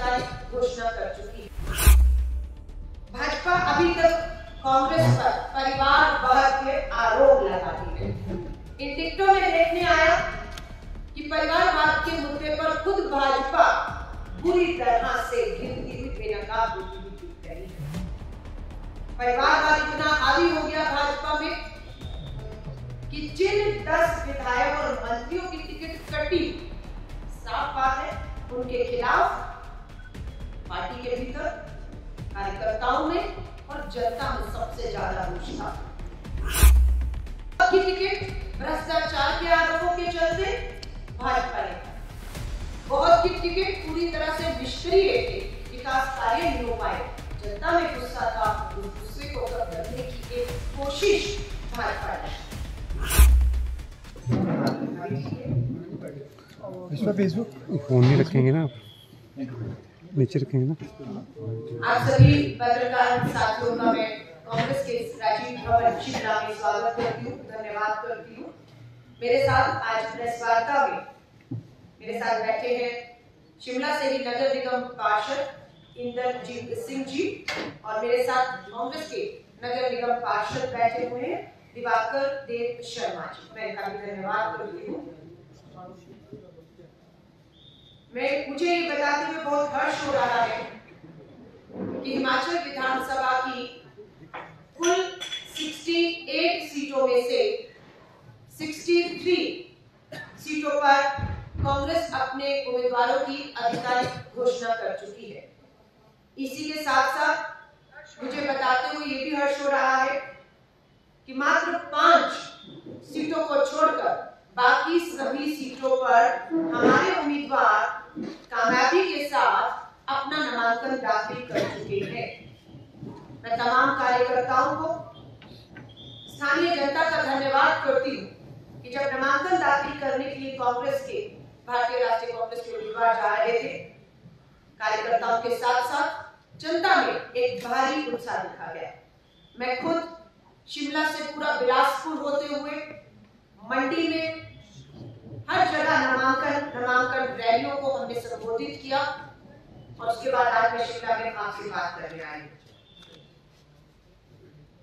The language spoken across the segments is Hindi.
आधिकारिक घोषणा कर चुकी है। भाजपा अभी तक कांग्रेस पर परिवारवाद के आरोप लगाती है। इन टिकटों में देखने आया कि परिवारवाद के मुद्दे पर खुद भाजपा बुरी तरह से घिरती हुई बेनकाब होती हुई दिख रही है। परिवारवाद इतना हावी हो गया भाजपा में कि जिन 10 विधायक और मंत्रियों की टिकट कटी, साफ बात है उनके खिलाफ पार्टी के भीतर, कार्यकर्ताओं में और जनता में सबसे ज्यादा रोष था। की टिकट भ्रष्टाचार के आरोपों के चलते भाजपा ने, बहुत की टिकट पूरी तरह से निष्क्रिय थे, विकास कार्य नहीं हो पाए, जनता में गुस्सा था, उस गुस्से को कम करने की एक कोशिश भाजपा ने। फेसबुक फोन नहीं रखेंगे ना, नीचे रखेंगे ना। आप सभी पत्रकार साथियों का मैं कांग्रेस के राजीव भवन शिमला में स्वागत करती हूँ, धन्यवाद करती हूँ। मेरे साथ आज प्रेस वार्ता में मेरे साथ बैठे हैं शिमला से ही नगर निगम पार्षद इंद्रजीत सिंह जी और मेरे साथ कांग्रेस के नगर निगम पार्षद बैठे हुए हैं दिवाकर देव शर्मा जी। मैं इनका भी धन्यवाद करती हूँ। मुझे ये बताते हुए बहुत हर्ष हो रहा है कि हिमाचल विधानसभा की कुल 68 सीटों में से 63 सीटों पर कांग्रेस अपने उम्मीदवारों की आधिकारिक घोषणा कर चुकी है। इसी के साथ साथ मुझे बताते हुए ये भी हर्ष हो रहा है कि मात्र 5 सीटों को छोड़कर बाकी सभी सीटों पर हमारे उम्मीदवार कामयाबी के साथ अपना नामांकन दाखिल कर चुके हैं। मैं तमाम कार्यकर्ताओं को, स्थानीय जनता का धन्यवाद करती हूँ कि जब नामांकन दाखिल करने के लिए कांग्रेस के, भारतीय राष्ट्रीय कांग्रेस के उम्मीदवार जा रहे थे, कार्यकर्ताओं के साथ साथ जनता में एक भारी उत्साह दिखा गया। मैं खुद शिमला से पूरा बिलासपुर होते हुए मंडी में हर जगह नामांकन रैलियों को हमने संबोधित किया और उसके बाद आज मैं शिमला में आपसे बात करने आई।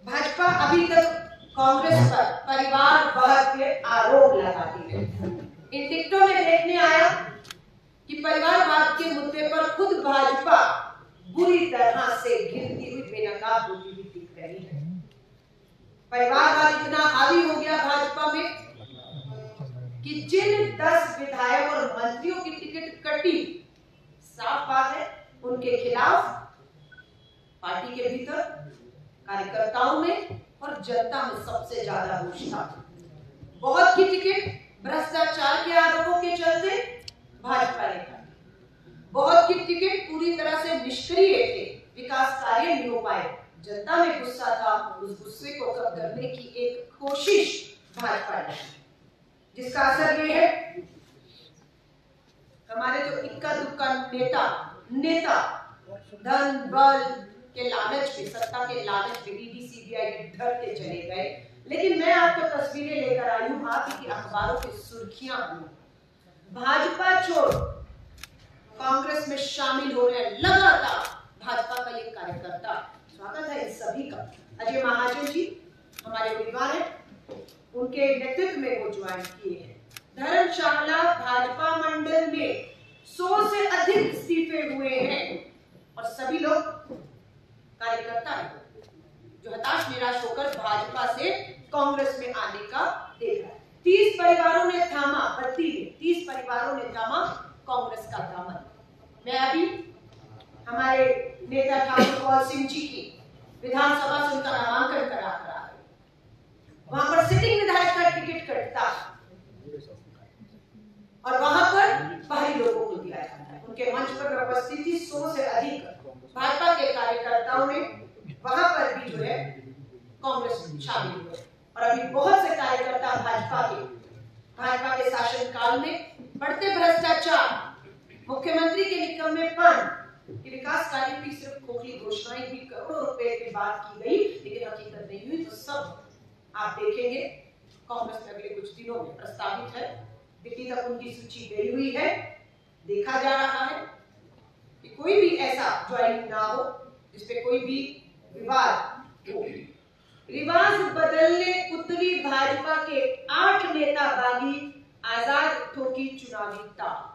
भाजपा अभी तक कांग्रेस पर परिवारवाद के आरोप लगाती है। इन टिकटों में देखने आया कि परिवारवाद के मुद्दे पर खुद भाजपा बुरी तरह से घिरती हुई बेनकाब होती हुई दिख रही है। परिवारवाद इतना हावी हो गया भाजपा में कि जिन 10 विधायक और मंत्रियों की टिकट कटी, साफ बात है उनके खिलाफ पार्टी के भीतर, कार्यकर्ताओं में और जनता में सबसे ज्यादा रोष था। बहुत की टिकट भ्रष्टाचार के आरोपों के चलते भाजपा ने, बहुत की टिकट पूरी तरह से निष्क्रिय थे, विकास कार्य नहीं हो पाए, जनता में गुस्सा था, उस गुस्से को कम करने की एक कोशिश भाजपा ने, जिसका असर ये है हमारे जो इक्का दुक्का नेता धन बल के लालच में, सत्ता के लालच में ईडी सीबीआई के डर के चले गए। लेकिन मैं आपको तस्वीरें लेकर आई हूं, आप ही की अखबारों की सुर्खियां हूं। भाजपा छोड़ कांग्रेस में शामिल हो रहे लगातार भाजपा का ये कार्यकर्ता, स्वागत है इन सभी का। अजय महाजन जी हमारे उम्मीदवार हैं, उनके नेतृत्व में वो ज्वाइन किए हैं। धर्मशाला भाजपा मंडल में 100 से अधिक इस्तीफे हुए हैं और सभी लोग कार्यकर्ता हैं जो हताश निराश होकर भाजपा से कांग्रेस में आने का देख रहा है। 30 परिवारों ने थामा, बत्ती में 30 परिवारों ने थामा कांग्रेस का दामन। मैं अभी हमारे नेता ठाकुर कौल सिंह जी की विधानसभा से उनका नामांकन करा कर आ रही, वहां पर सिटिंग विधायक का टिकट कटता और वहां पर बाहरी लोगों को दिया जाता है। उनके मंच पर उपस्थित थी 100 से अधिक भाजपा के कार्यकर्ताओं ने, वहां पर भी जो है कांग्रेस शामिल हुए और अभी बहुत से कार्यकर्ता भाजपा के शासनकाल में बढ़ते भ्रष्टाचार, मुख्यमंत्री के निकम्मेपन, विकास कार्यों की सिर्फ खोखली घोषणाएं हुई, करोड़ों रुपए की बात की गई लेकिन हकीकत नहीं हुई, तो सब आप देखेंगे कांग्रेस में अगले कुछ दिनों में प्रस्तावित है। दिल्ली तक उनकी सूची गई हुई है। देखा जा रहा है कि कोई भी ऐसा ज्वाइनिंग ना हो जिसपे कोई भी विवाद हो। रिवाज बदलने उतरी भाजपा के 8 नेता बागी, आजाद ठोकी चुनावी ताक।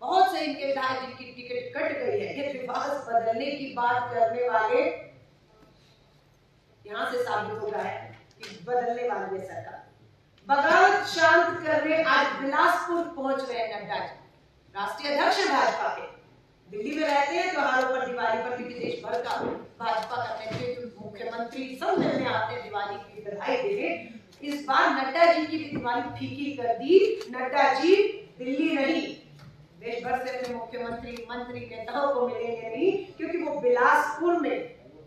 बहुत से इनके विधायक जिनकी टिकट कट गई है, ये रिवाज बदलने की बात करने वाले यहां से साबित हो रहा है कि बदलने वाली है सरकार। बगावत शांत करने आज बिलासपुर पहुंच रहे हैं नड्डा जी, राष्ट्रीय अध्यक्ष भाजपा के। दिल्ली में रहते हैं, त्योहारों पर, दिवाली पर भी देश भर का भाजपा का नेतृत्व, मुख्यमंत्री सब मिलने आते हैं दिवाली की बधाई देने। इस बार नड्डा जी की भी दिवाली फीकी कर दी। नड्डा जी दिल्ली नहीं, देश भर से अपने मुख्यमंत्री, मंत्री, नेताओं को मिलेंगे नहीं, क्योंकि वो बिलासपुर में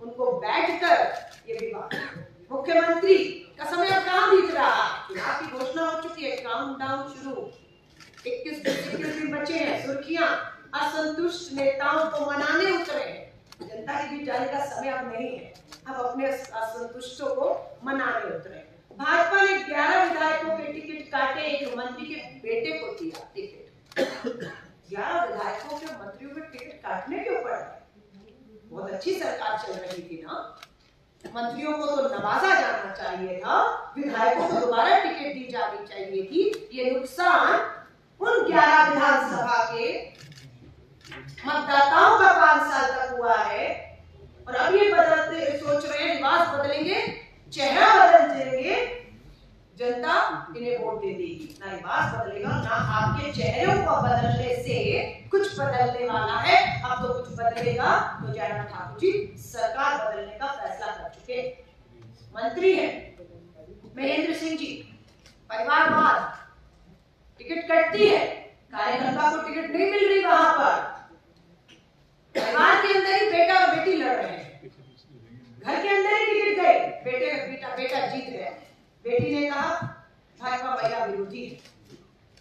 उनको बैठकर ये विवाद। मुख्यमंत्री का समय अब कहां बीत रहा है, चुनाव की घोषणा हो चुकी है, काउंटडाउन शुरू, 21 दिन बचे हैं। सुर्खियां असंतुष्ट नेताओं को मनाने उतरे हैं। जनता के बीच जाने का समय अब नहीं है, अब अपने असंतुष्टों को मनाने उतरे। भाजपा ने 11 विधायकों के टिकट काटे, एक मंत्री के बेटे को दिया टिकट। 11 विधायकों के मंत्रियों के टिकट काटने क्यों पड़ गए? बहुत अच्छी सरकार चल रही थी ना, मंत्रियों को तो नवाजा जाना चाहिए था, विधायकों को दोबारा टिकट दी जानी चाहिए थी। ये नुकसान उन 11 विधानसभा के मतदाताओं का 5 साल तक हुआ है, और अब ये बदलते सोच रहे हैं, रिवाज बदलेंगे, चेहरा बदल देंगे, जनता इन्हें वोट दे देगी। ना रिवाज बदलेगा, ना आपके चेहरों को बदलने से कुछ बदलने वाला है। अब तो कुछ बदलेगा तो जयराम ठाकुर जी सरकार बदलने का फैसला कर चुके। मंत्री है महेंद्र सिंह जी, परिवारवाद, टिकट कटती है, कार्यकर्ता को टिकट नहीं मिल रही, वहां पर परिवार के अंदर ही बेटा और बेटी लड़ रहे हैं, घर के अंदर ही टिकट गए, बेटा जीत गया। बेटी ने कहा भाजपा महिला विरोधी है,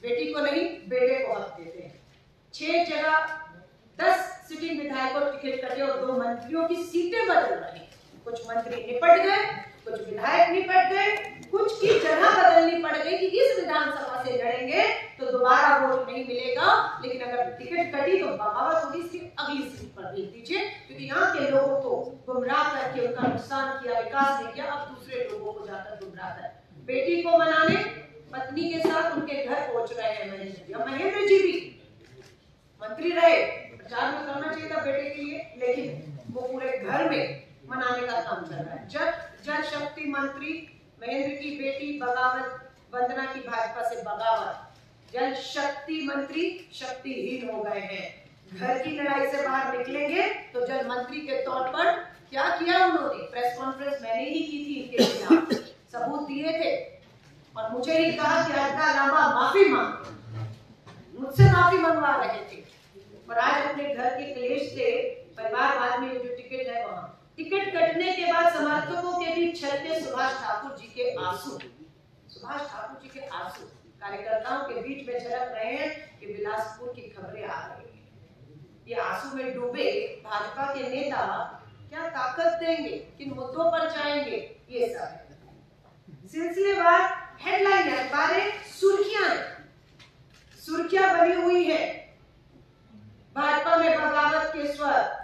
बेटी को नहीं बेटे को हक देते हैं। 6 जगह 10 सिटिंग विधायकों को टिकट कटे और 2 मंत्रियों की सीटें बदल रही। कुछ मंत्री निपट गए, कुछ विधायक निपट गए, कुछ की जगह बदलनी पड़ गई कि इस विधानसभा से लड़ेंगे तो दोबारा वोट नहीं मिलेगा, लेकिन अगर टिकट कटी तो बगावत होगी, सिर्फ अगली सीट पर भेज दीजिए, क्योंकि यहाँ के लोगों को गुमराह करके उनका नुकसान किया, विकास नहीं किया, अब दूसरे लोगों को जाकर गुमराह कर। बेटी को मनाने पत्नी के साथ उनके घर पहुंच रहे हैं महेंद्र जी। महेंद्र जी भी मंत्री रहे, प्रचार में करना चाहिए था बेटे के लिए, लेकिन वो पूरे घर में मनाने का काम कर रहा है। जल शक्ति मंत्री महेंद्र की बेटी बगावत, वंदना की भाजपा से बगावत, जल शक्ति मंत्री शक्तिहीन हो गए हैं। घर की लड़ाई से बाहर निकलेंगे तो जल मंत्री के तौर पर क्या किया उन्होंने? प्रेस कॉन्फ्रेंस मैंने ही की थी इनके खिलाफ, सबूत दिए थे, और मुझे ही कहा कि हल्का लांबा माफी मांगो, मुझसे माफी मंगवा रहे थे। और आज अपने घर के क्लेश से परिवारवाद में जो टिकट है, वहां टिकट कटने के बाद समर्थकों के बीच छलके सुभाष ठाकुर जी के आंसू। सुभाष ठाकुर जी के आंसू कार्यकर्ताओं के बीच में झलक रहे हैं कि बिलासपुर की खबरें आ रही हैं। ये आंसू में डूबे भाजपा के नेता क्या ताकत देंगे, किन मुद्दों पर जाएंगे, ये सब है। सिलसिलेवार हेडलाइन है, अखबारें सुर्खियां बनी हुई है। भाजपा में बगावत के स्वर।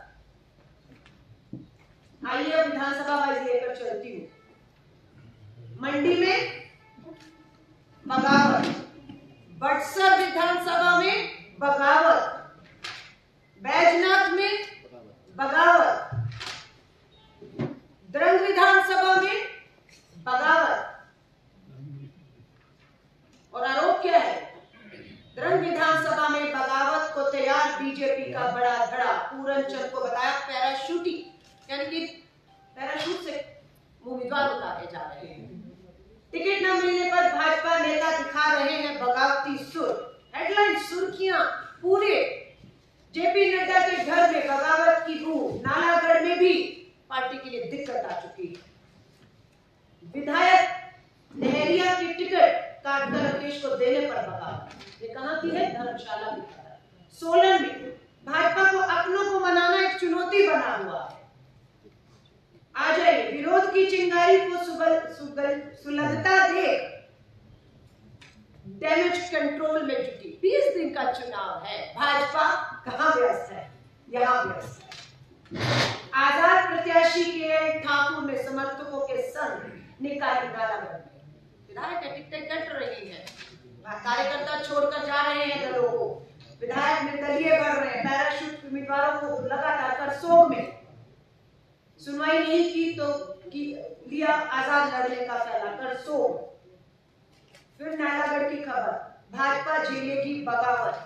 आइए विधानसभा वाइज लेकर चलती हूँ। मंडी में बगावत, बक्सर विधानसभा में बगावत, बैजनाथ में बगावत, द्रंग विधानसभा में बगावत। और आरोप क्या है? द्रंग विधानसभा में बगावत को तैयार बीजेपी का बड़ा धड़ा। पूरन चंद को बताया पैराशूटिंग, यानी कि पैराशूट से उम्मीदवार उतारे जा रहे हैं। टिकट न मिलने पर भाजपा नेता दिखा रहे हैं बगावती सुर। हेडलाइन सुर्खियां पूरे। जेपी नड्डा के घर में बगावत की बू। नालागढ़ में भी पार्टी के लिए दिक्कत आ चुकी है। विधायक नहरिया की टिकट काटकर अखिलेश को देने पर बगावत। ये कहां की है? धर्मशाला की। सोलन में भाजपा को अपनों को मनाना एक चुनौती बना हुआ है। आ जाइए, विरोध की चिंगारी को सुलगता देख डैमेज कंट्रोल में जुटी। 20 दिन का चुनाव है, भाजपा कहां व्यस्त है? यहाँ कांग्रेस। आजाद प्रत्याशी के ठाकुर ने समर्थकों के संग निकाली नालागढ़ में। विधायक टिकटें कट रही है, कार्यकर्ता छोड़कर जा रहे हैं दलों को, विधायक निर्दलीय बढ़ रहे हैं, पैराशूट उम्मीदवारों को लगातार करसोग में सुनवाई नहीं की तो लिया आजाद लड़ने का फैसला करसोग। फिर नालागढ़ की खबर, भाजपा झेलेगी बगावत।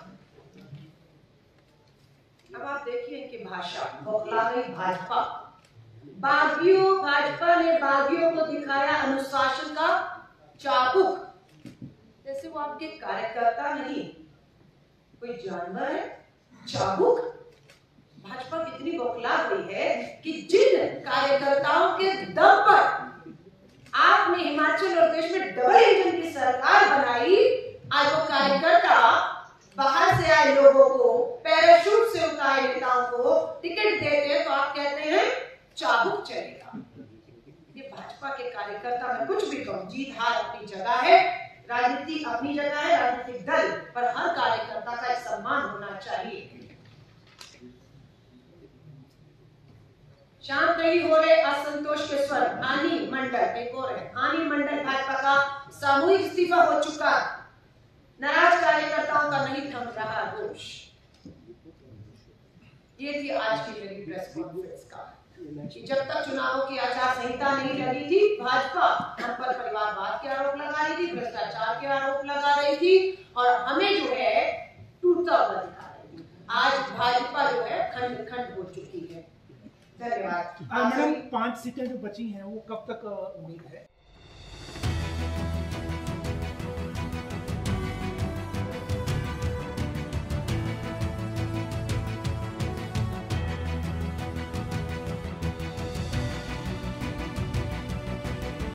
अब आप देखिए इनकी भाषा, बौखला गई भाजपा। भाजपा ने बागियों को दिखाया अनुशासन का चाबुक, जैसे वो आपके कार्यकर्ता नहीं कोई जानवर है। चाबुक, भाजपा कितनी बौखला गई है कि जिन कार्यकर्ताओं के दम पर आपने हिमाचल और देश में डबल इंजन की सरकार बनाई, आज वो कार्यकर्ता बाहर से आए लोगों को, पैराशूट से उतारे नेताओं को टिकट देते हैं तो आप कहते हैं चाबुक चलेगा। ये भाजपा के कार्यकर्ता, मैं कुछ भी कहूं, जीत हार अपनी जगह है, राजनीति अपनी जगह है, राजनीतिक दल पर हर कार्यकर्ता का एक सम्मान होना चाहिए। शाम कई हो रहे असंतोष के स्वर। आनी मंडल, एक और है, आनी मंडल भाजपा का सामूहिक इस्तीफा हो चुका, नाराज कार्यकर्ताओं का नहीं थम रहा रोष। ये थी आज की मेरी प्रेस कॉन्फ्रेंस का, कि जब तक चुनावों की आचार संहिता नहीं लगी थी, भाजपा हम पर परिवारवाद के आरोप लगा रही थी, भ्रष्टाचार के आरोप लगा रही थी और हमें जो है टूटता हुआ दिखा रही थी। आज भाजपा जो है खंड खंड हो चुकी है। धन्यवाद। मैडम 5 सीटें जो बची हैं वो कब तक उम्मीद है?